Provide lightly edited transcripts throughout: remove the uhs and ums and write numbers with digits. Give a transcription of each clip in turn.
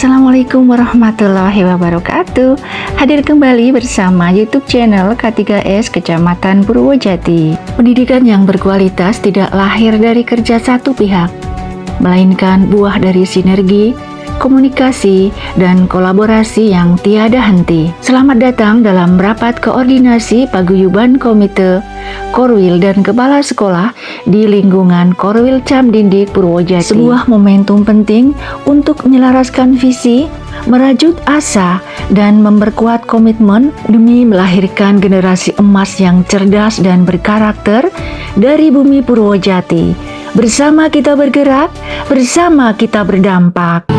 Assalamualaikum warahmatullahi wabarakatuh. Hadir kembali bersama YouTube channel K3S Kecamatan Purwojati. Pendidikan yang berkualitas tidak lahir dari kerja satu pihak, melainkan buah dari sinergi, komunikasi, dan kolaborasi yang tiada henti. Selamat datang dalam rapat koordinasi paguyuban komite, Korwil dan kepala sekolah di lingkungan Korwil Camdindik Purwojati. Sebuah momentum penting untuk menyelaraskan visi, merajut asa, dan memperkuat komitmen demi melahirkan generasi emas yang cerdas dan berkarakter dari bumi Purwojati. Bersama kita bergerak, bersama kita berdampak.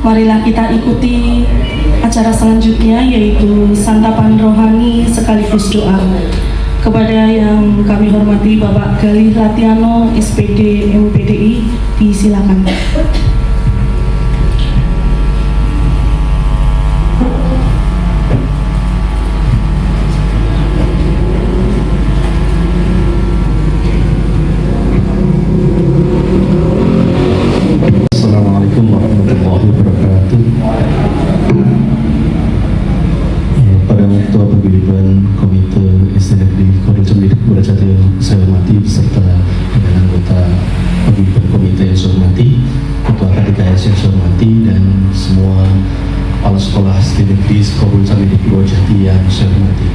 Marilah kita ikuti acara selanjutnya, yaitu santapan rohani sekaligus doa. Kepada yang kami hormati Bapak Galih Ratiano, SPD MPDI, disilakan. Assalamualaikum warahmatullahi wabarakatuh. Para Ketua Paguyuban Komite SDRD Korwil Camdindik Purwojati yang saya hormati, beserta dengan anggota Paguyuban Komite yang saya hormati, Ketua K3S yang saya hormati, dan semua kepala sekolah SD Negeri Korwil Camdindik Purwojati yang saya hormati.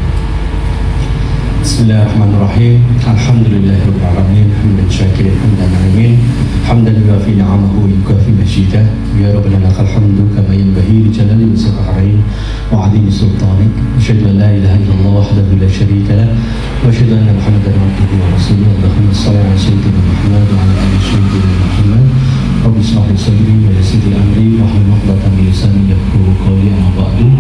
Bismillahirrahmanirrahim. Alhamdulillahirabbil alamin. Hamdan syakiran hamdan naimin. Hamdan yuwafi ni'amahu wa yukafi mazidah. Ya Rabbana lakal hamdu kama yanbaghi li jalali wajhika wa 'azimi sultanik. Asyhadu an la ilaha illallah wahdahu la syarika lah wa asyhadu anna Muhammadan abduhu wa rasuluh. Allahumma shalli ala sayyidina Muhammad wa ala ali sayyidina Muhammad. Rabbi shrah li sadri wa yassir li amri wahlul 'uqdatam min lisani yafqahu qawli. Amma ba'du.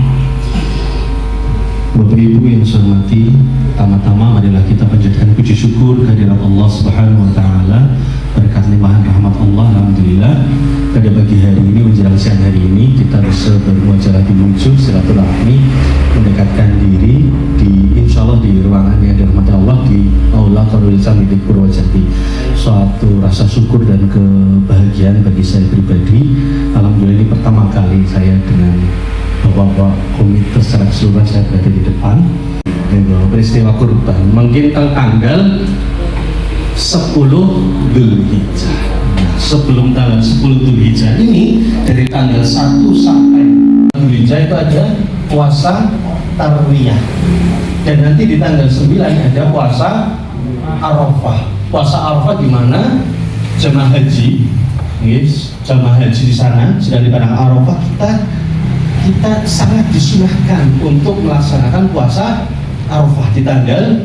Bapak Ibu yang saya hormati, pertama-tama marilah kita panjatkan puji syukur kehadirat Allah Subhanahu wa taala, berkat limpahan rahmat Allah. Alhamdulillah pada pagi hari ini menjelang siang hari ini kita bisa bermuajalah di muncul silaturahmi, mendekatkan diri di insyaallah di ruangan yang dirahmati Allah di Aula Qarul Jami di Purwojati. Suatu rasa syukur dan kebahagiaan bagi saya pribadi. Alhamdulillah ini pertama kali saya dengan Bapak-bapak komite secara keseluruhan saya berada di depan peristiwa kurban mungkin tanggal 10 Dzulhijjah. Nah, sebelum tanggal 10 Dzulhijjah ini dari tanggal 1 sampai Dzulhijjah itu ada puasa Tarwiyah, dan nanti di tanggal 9 ada puasa Arafah. Puasa Arafah di mana jemaah haji, jemaah haji di sana sedang di padang Arafah, kita sangat disunahkan untuk melaksanakan puasa Arafah di tanggal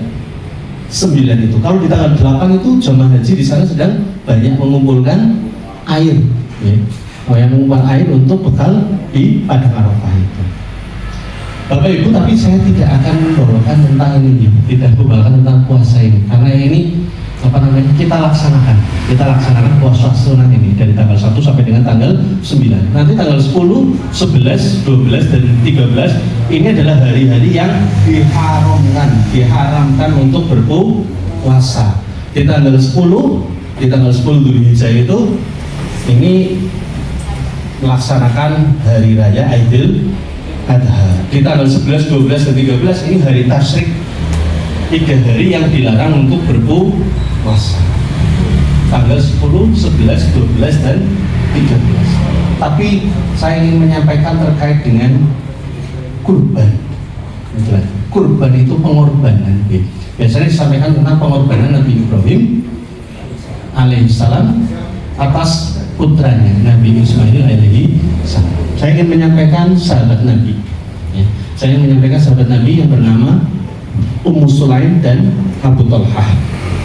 9 itu. Kalau di tanggal 8 itu jemaah haji di sana sedang banyak mengumpulkan air, yang mengumpulkan air untuk bekal di padang Arafah itu. Bapak Ibu, tapi saya tidak akan membawakan tentang ini, tidak membawakan tentang puasa ini, karena ini kita laksanakan puasa sunnah ini dari tanggal 1 sampai dengan tanggal 9. Nanti tanggal 10, 11, 12 dan 13 ini adalah hari-hari yang diharamkan untuk berpuasa. Di tanggal 10 Dzulhijjah itu ini melaksanakan hari raya Idul Adha. Di tanggal 11, 12 dan 13 ini hari tasyrik, 3 hari yang dilarang untuk berpuasa. Tanggal 10, 11, 12 dan 13. Tapi saya ingin menyampaikan terkait dengan kurban. Kurban itu pengorbanan. Biasanya disampaikan tentang pengorbanan Nabi Ibrahim alaihissalam atas putranya Nabi Ismail alaihissalam. Saya ingin menyampaikan sahabat Nabi. Saya ingin menyampaikan sahabat Nabi yang bernama Ummu Sulaim dan Abu Talhah.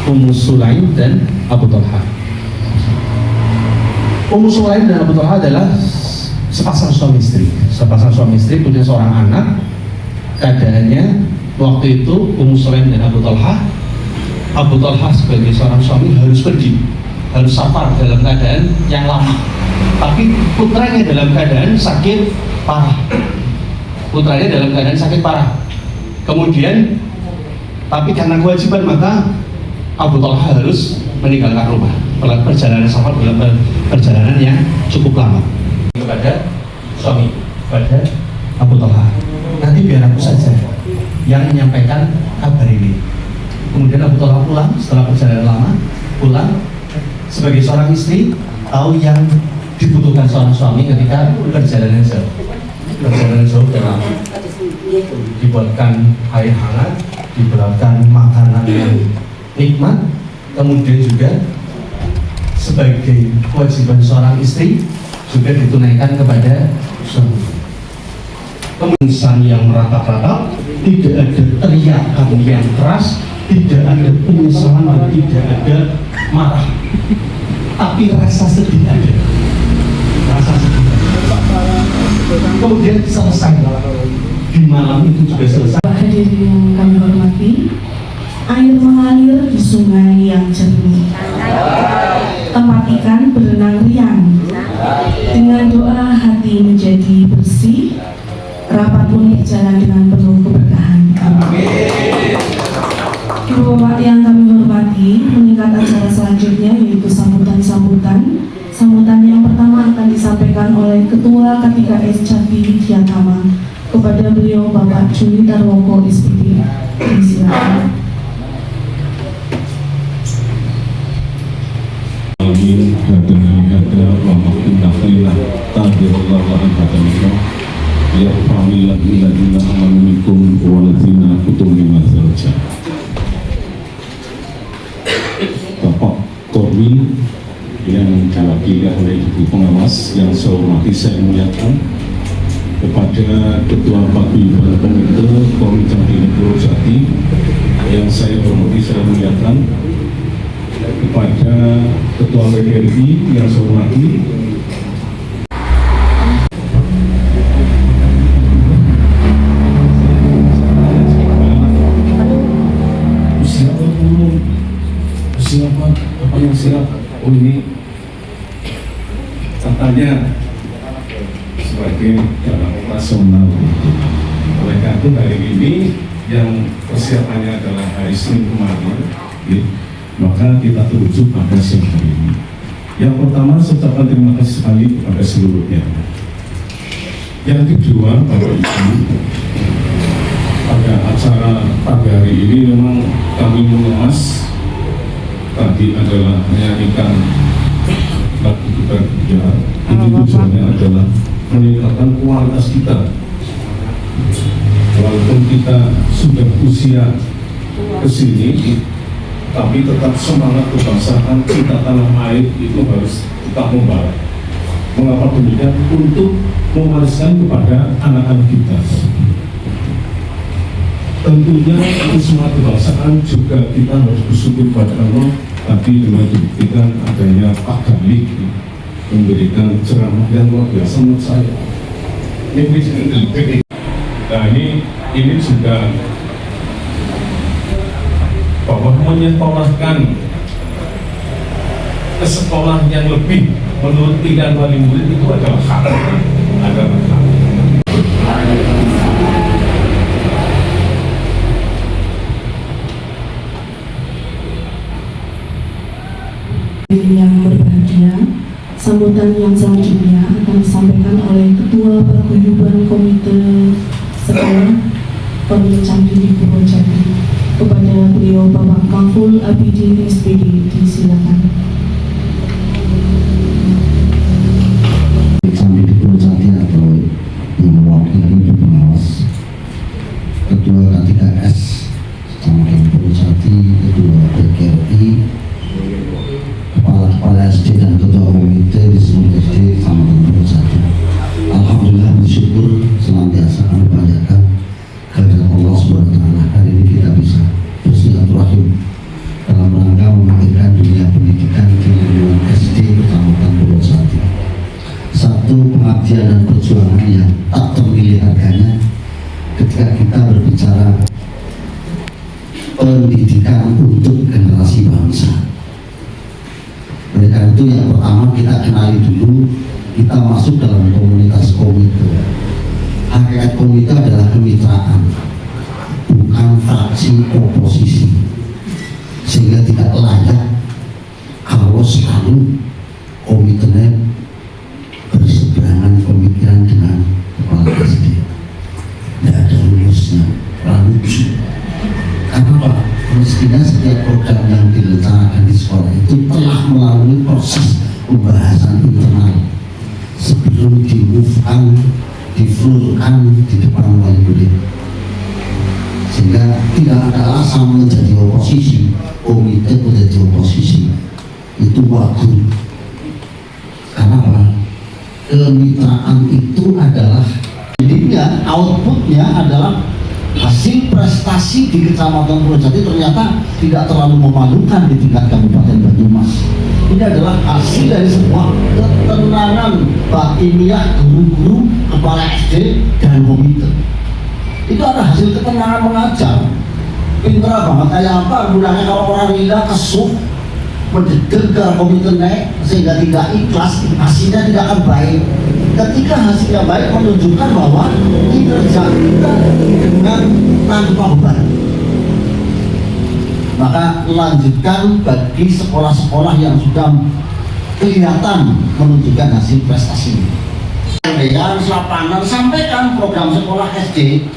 Ummu Sulaim dan Abu Talhah. Ummu Sulaim dan Abu Talhah adalah sepasang suami istri. Sepasang suami istri punya seorang anak. Keadaannya waktu itu Ummu Sulaim dan Abu Talhah sebagai seorang suami harus pergi, harus safar dalam keadaan yang lama. Tapi putranya dalam keadaan sakit parah. Kemudian, tapi karena kewajiban maka Abu Talhah harus meninggalkan rumah. Perjalanan safar dalam perjalanan yang cukup lama. Kepada suami, kepada Abu Talhah, nanti biar aku saja yang menyampaikan kabar ini. Kemudian Abu Talhah pulang setelah perjalanan lama, pulang sebagai seorang istri, tahu yang dibutuhkan seorang suami ketika perjalanan jauh dalam dibuatkan air hangat, dibuatkan makanan yang nikmat, kemudian juga sebagai kewajiban seorang istri juga ditunaikan kepada suami. Kemudian yang meratap-ratap, tidak ada teriakan yang keras, tidak ada penyesalan dan tidak ada marah, tapi rasa sedih ada. Kemudian selesai di malam itu juga selesai. Hadirin yang kami hormati, air mengalir di sungai yang jernih, tempat ikan berenang riang. Dengan doa hati menjadi bersih, rapat pun berjalan dengan penuh keberkahan. Bapak yang kami hormati, meningkat acara selanjutnya yaitu sambutan yang pertama akan disampaikan oleh Ketua K3S Jati Widyatama. Kepada beliau Bapak Juli Tarwoko SPD. Silakan. Amin. Hadana wa maghfirna khairan ta'ala wa anfa'ana. Ya fa'ilal ladina amanu minkum wa ladina kutum lima zawja. saya muliakan, kepada Ketua Paguyuban Komite Komite Candi Purwojati yang saya hormati, saya muliakan, kepada Ketua WGRI yang saya hormati, siapa apa yang siap? Oh ini katanya sebagai dalam operasional. Oleh karena itu hari ini yang persiapannya adalah hari Senin kemarin, ya, maka kita terujuk pada siang hari ini. Yang pertama, saya ucapkan terima kasih sekali kepada seluruhnya. Yang kedua, Bapak Ibu, pada acara pagi hari ini memang kami mengemas tadi adalah menyanyikan lagu kita biar ini tujuannya adalah meningkatkan kualitas kita. Walaupun kita sudah usia kesini, tapi tetap semangat kebangsaan kita tanah air itu harus tetap membara. Mengapa demikian? Untuk mewariskan kepada anak-anak kita. Tentunya semangat kebangsaan juga kita harus bersyukur pada Allah. Tapi dengan dibuktikan adanya Pak Galik memberikan ceramah yang luar biasa menurut saya. Nah ini juga bahwa menyekolahkan ke sekolah yang lebih menurut pilihan wali murid itu adalah hak. Yang berbahagia, sambutan yang selanjutnya akan disampaikan oleh Ketua Paguyuban Komite Sekolah Komite Candi Purwojati. Kepada beliau Bapak Mahful Abidin SPD, disilakan. Candi Purwojati atau yang mewakili pengawas, Ketua K3S Kecamatan Purwojati, Ketua PGRI, Kepala SD dan Ketua Komite di seluruh SD Kecamatan Purwojati. Alhamdulillah bersyukur senantiasa kami panjatkan kehadirat Allah SWT. Hari ini kita bisa bersilaturahim dalam rangka memikirkan dunia pendidikan di lingkungan SD Kecamatan Purwojati. Satu pengabdian dan perjuangan yang tak terpilih harganya ketika kita berbicara pendidikan untuk generasi bangsa. Oleh karena itu yang pertama kita kenali dulu, kita masuk dalam komunitas komite. Hakikat komite adalah kemitraan, bukan fraksi oposisi, sehingga tidak layak kalau selalu komitenya berseberangan pemikiran dengan kepala SD. Tidak ada lulusnya, lucu. Karena apa? Mestinya setiap program yang diletakkan di sekolah itu telah melalui proses pembahasan internal sebelum di-move-an, diflurkan di depan wali murid, sehingga tidak ada alasan menjadi oposisi. Komite menjadi oposisi itu bagus. Karena apa? Kemitraan itu adalah intinya, outputnya adalah hasil prestasi di Kecamatan Purwojati ternyata tidak terlalu memalukan di tingkat Kabupaten Banyumas. Ini adalah hasil dari sebuah ketenangan batiniah guru-guru, kepala SD dan komite. Itu ada hasil ketenangan mengajar. Pinter banget kayak apa gunanya kalau orang gila kesuh mendedet ke komite naik sehingga tidak ikhlas, hasilnya tidak akan baik. Ketika hasilnya baik menunjukkan bahwa kinerja kita dengan tanpa beban. Maka lanjutkan bagi sekolah-sekolah yang sudah kelihatan menunjukkan hasil prestasi. Yang lapangan, sampaikan program sekolah SD,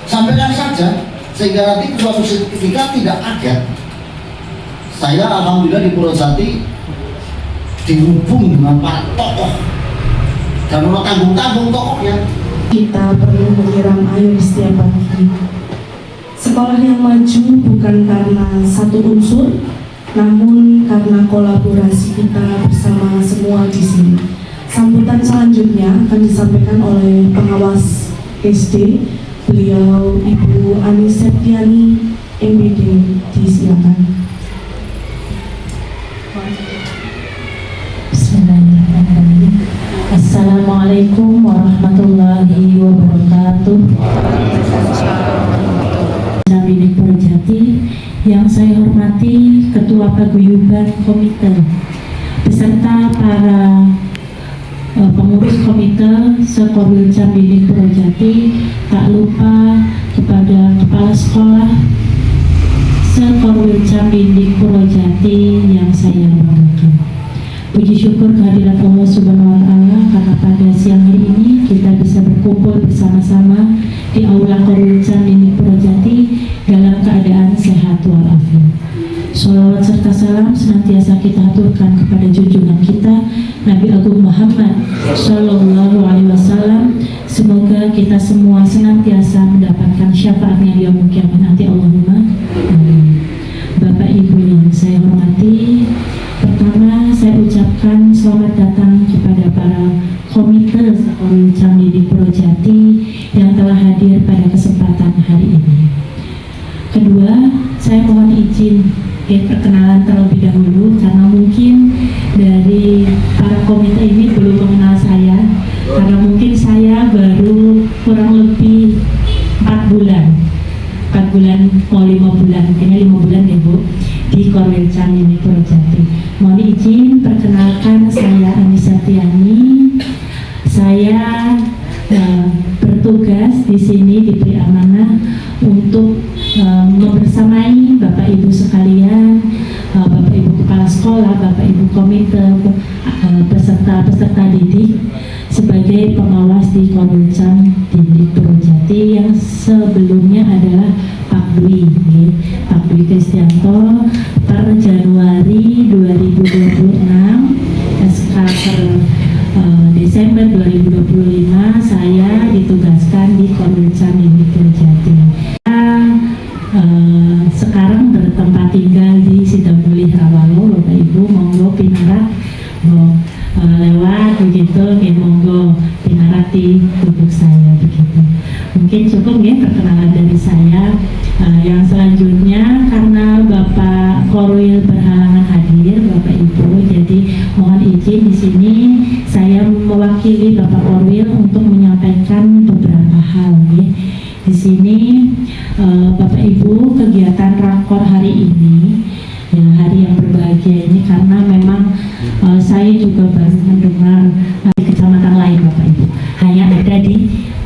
sampaikan saja sehingga nanti suatu sertifikat tidak kaget. Saya alhamdulillah di Purwojati dihubung dengan para tokoh dan orang tanggung-tanggung tokohnya. Kita perlu menyiram air setiap pagi. Sekolah yang maju bukan karena satu unsur, namun karena kolaborasi kita bersama semua di sini. Sambutan selanjutnya akan disampaikan oleh pengawas SD, beliau Ibu Ani Septiani, MBD. Disilakan. Bismillahirrahmanirrahim. Assalamualaikum warahmatullahi wabarakatuh. Bidik Purwojati yang saya hormati Ketua Paguyuban Komite beserta para pengurus komite Sekorwilcam Bidik Purwojati, tak lupa kepada Kepala Sekolah Sekorwilcam Bidik Purwojati yang saya banggakan. Puji syukur kehadirat Allah Subhanahu wa Ta'ala karena pada siang hari ini kita bisa berkumpul bersama-sama di Aula Korwilcam Bidik Purwojati dalam keadaan sehat walafiat. Sholawat serta salam senantiasa kita haturkan kepada junjungan kita Nabi Agung Muhammad Sallallahu Alaihi Wasallam. Semoga kita semua senantiasa mendapatkan syafaatnya di yaumul kiamat nanti. Allahumma amin. Bapak Ibu yang saya hormati, pertama saya ucapkan selamat datang kepada para komite Sekorwilcam Bidik Purwojati yang telah hadir pada kesempatan hari ini. Kedua, saya mohon izin perkenalan terlebih dahulu karena mungkin dari para komite ini belum mengenal saya, karena mungkin saya baru kurang lebih 4 bulan mau 5 bulan, kayaknya 5 bulan ya Bu, di Korwilcam Bidik Purwojati. Mohon izin perkenalkan, saya Ani Septiani. Saya bertugas di sini, diberi amanah untuk membersamai Bapak Ibu sekalian, Bapak Ibu Kepala Sekolah, Bapak Ibu Komite, peserta didik sebagai pengawas di Korwilcam Bidik Purwojati yang sebelumnya adalah Pak Dwi Kristianto per Januari 2026, SK per Desember 2025 saya ditugaskan di Korwilcam Bidik Purwojati. Sekarang bertempat tinggal di Sidamulih Rawalo, Bapak Ibu, monggo pinarak lewat begitu, monggo pinarak di gubuk saya begitu. Mungkin cukup ya perkenalan dari saya. Yang selanjutnya karena Bapak Korwil berhalangan hadir, Bapak Ibu, jadi mohon izin di sini saya mewakili Bapak Korwil untuk menyampaikan beberapa hal ya. Di sini Bapak Ibu, kegiatan rakor hari ini ya, hari yang berbahagia ini karena memang saya juga baru mendengar di kecamatan lain Bapak Ibu, hanya ada di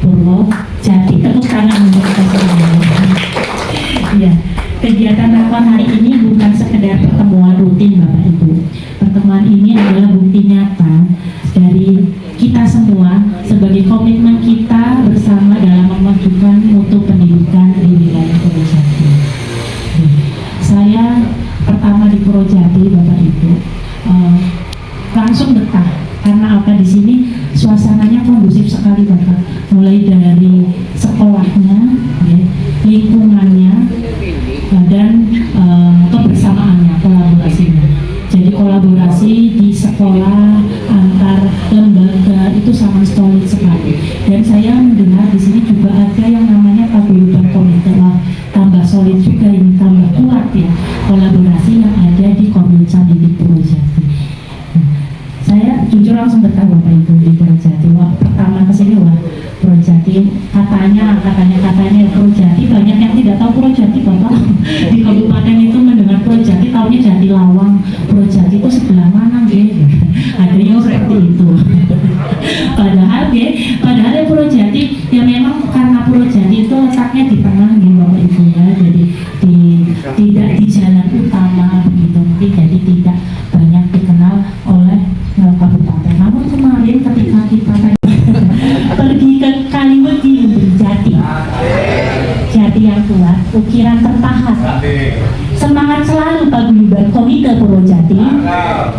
Purwojati. Tepuk tangan untuk kita semua. Ya, kegiatan rakor hari ini bukan sekedar pertemuan rutin Bapak Ibu. Pertemuan ini adalah bukti nyata dari kita semua sebagai komitmen kita bersama dalam memajukan mutu pendidikan di wilayah Purwojati. Saya pertama di Purwojati Bapak Ibu langsung betah karena apa, di sini suasananya kondusif sekali Bapak, mulai dari sekolahnya, ya, lingkungannya, dan kebersamaannya, kolaborasinya. Jadi kolaborasi di sekolah antar lembaga itu sangat solid sekali. Dan saya mendengar di sini juga ada yang namanya paguyuban komite. Wah, tambah solid juga ini, tambah kuat ya kolaborasi yang ada di Korwilcam Bidik Purwojati. Saya jujur langsung betah Bapak Ibu di Purwojati. Wah, pertama kesini wah Purwojati katanya Purwojati, banyak yang tidak tahu Purwojati Bapak. Di kabupaten itu mendengar Purwojati taunya Jatilawang. Purwojati itu sebelah mana gitu? Ada yang seperti itu. Padahal ya Purwojati ya memang karena Purwojati itu letaknya di tengah gitu Bapak Ibu ya. Jadi tidak di jalan utama begitu, jadi tidak banyak dikenal oleh kabupaten. Namun kemarin ketika kita pergi ke Kaliwedi, Jati yang kuat, ukiran tertahan, semangat selalu paguyuban komite Purwojati,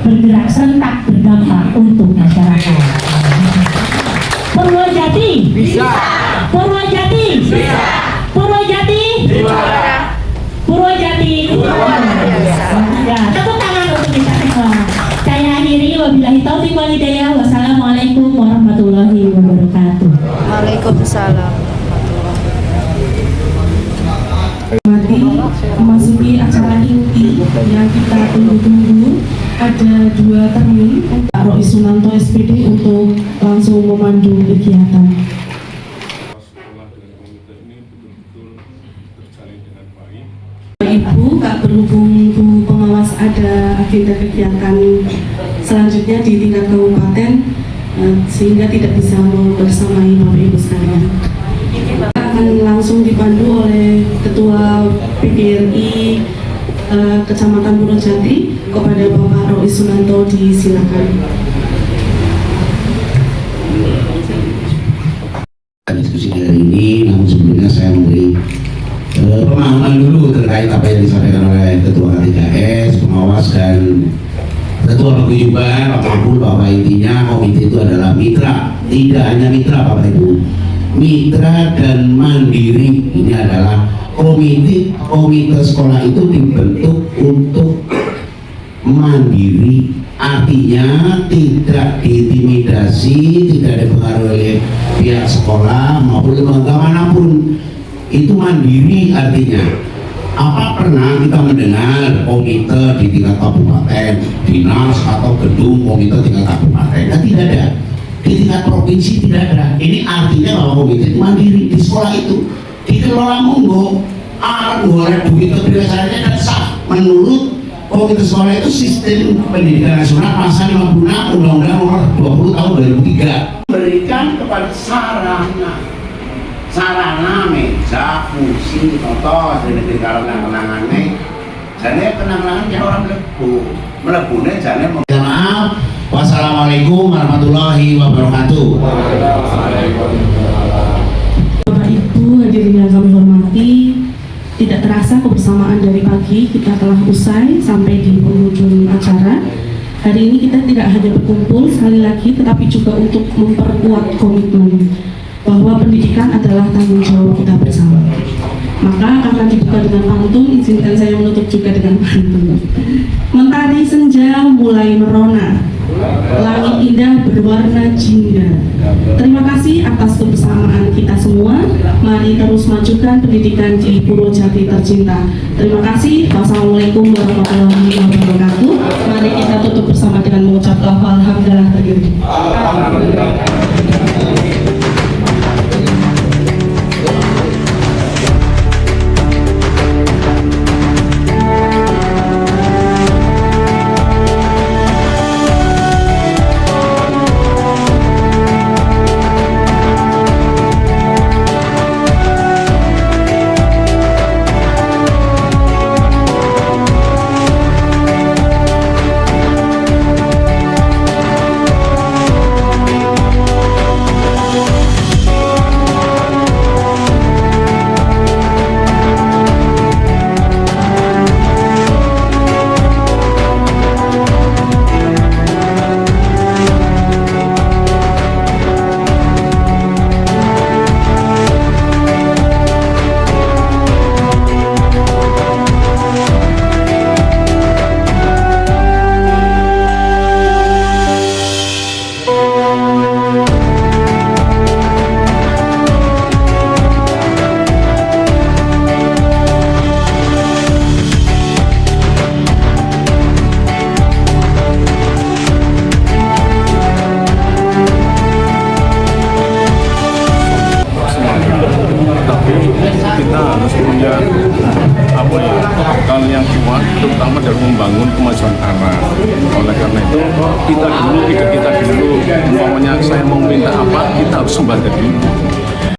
bergerak serentak berdampak untuk masyarakat. Purwojati bisa, Purwojati bisa, Purwojati Purwojati ya, tepuk tangan untuk kita semua. Saya akhiri, wabillahi taufiq wal hidayah. Wassalamualaikum Waalaikumsalam. Mati memasuki acara inti yang kita tunggu-tunggu. Ada 2 termin Pak Rois Sunanto SPD untuk langsung memandu kegiatan. Sekolah dengan komite ini betul-betul terjalin dengan baik. Ibu, Kak, berhubung Bu Pengawas ada agenda kegiatan selanjutnya di tingkat kabupaten sehingga tidak bisa membersamai Bapak Ibu sekalian. Akan langsung dipandu oleh Ketua PGRI Kecamatan Purwojati kepada Bapak Rois Sunanto, disilakan. Diskusi hari ini, namun sebelumnya saya memberi pemahaman dulu terkait apa yang disampaikan oleh Ketua K3S, pengawas dan Ketua Paguyuban, Pak Mahfud, bahwa intinya komite itu adalah mitra, tidak hanya mitra Bapak Ibu, mitra dan mandiri. Ini adalah komite sekolah itu dibentuk untuk mandiri, artinya tidak diintimidasi, tidak dipengaruhi oleh pihak sekolah maupun lembaga manapun. Itu mandiri artinya. Apa pernah kita mendengar komite di tingkat kabupaten, dinas atau gedung komite tingkat kabupaten? Nah, tidak ada. Di tingkat provinsi tidak ada. Ini artinya bahwa komite itu mandiri di sekolah itu dikelola monggo, boleh duit kebiasaannya dan sah menurut komite sekolah itu. Sistem pendidikan nasional pasal 56 Undang-Undang Nomor 20 tahun 2003 berikan kepada sarana meja, kursi, contoh di negeri kalau kenangannya jane kenangannya orang melebune jane. Maaf, wassalamualaikum warahmatullahi wabarakatuh. Bapak Ibu hadirin yang kami hormati, tidak terasa kebersamaan dari pagi kita telah usai sampai di penghujung acara. Hari ini kita tidak hanya berkumpul sekali lagi, tetapi juga untuk memperkuat komitmen bahwa pendidikan adalah tanggung jawab kita bersama. Maka akan dibuka dengan pantun, izinkan saya menutup juga dengan pantun. Mentari senja mulai merona, langit indah berwarna jingga. Terima kasih atas kebersamaan kita semua. Mari terus majukan pendidikan di Purwojati tercinta. Terima kasih. Wassalamualaikum warahmatullahi wabarakatuh. Mari kita tutup bersama dengan mengucap lafal hamdalah terkini. hal yang kuat, terutama dalam membangun kemajuan anak. Oleh karena itu, kita dulu, ide kita dulu, umpamanya saya mau minta apa, kita harus membantu dulu.